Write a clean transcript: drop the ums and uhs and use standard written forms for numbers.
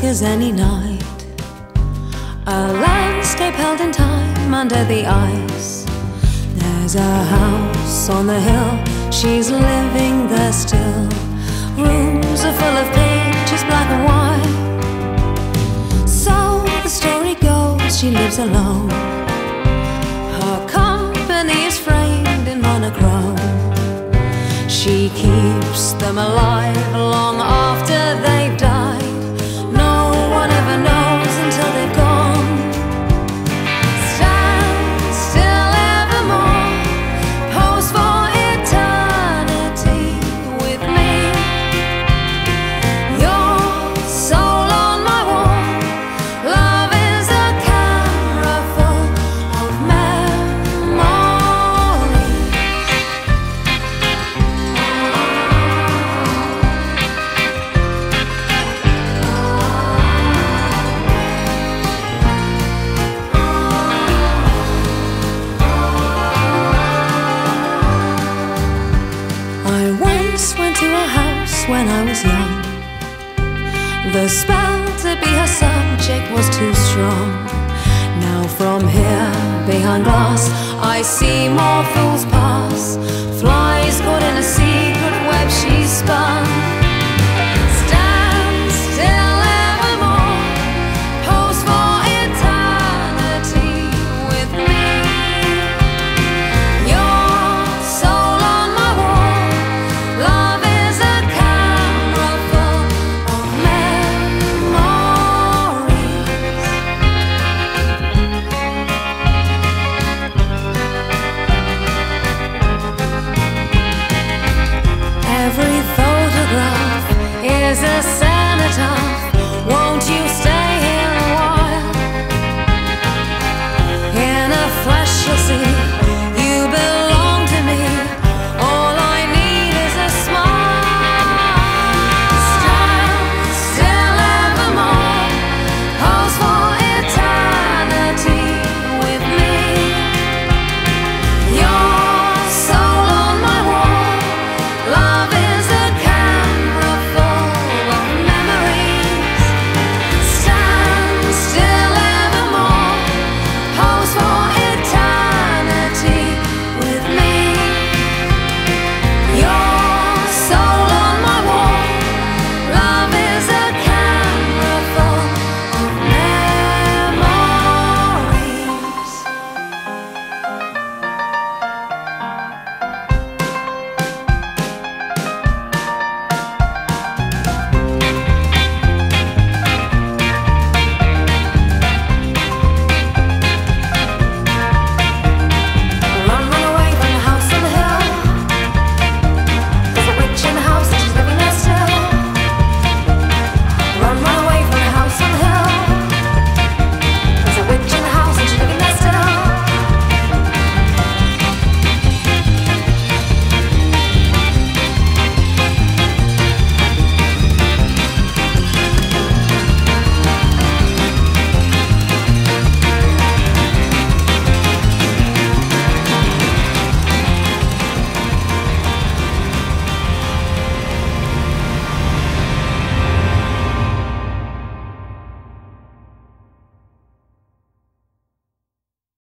as any night, a landscape held in time under the ice. There's a house on the hill, she's living there still. Rooms are full of pictures, black and white. So the story goes, she lives alone. Her company is framed in monochrome. She keeps them alive long after they've died. No one ever knows until they've gone. Stand still evermore, pose for eternity with me. Your soul on my wall, love is a camera full of memory. I once went to a house when I was young. The spell to be her subject was too strong. Now from here, behind glass, I see more fools pass. Flies caught in a secret web she's spun.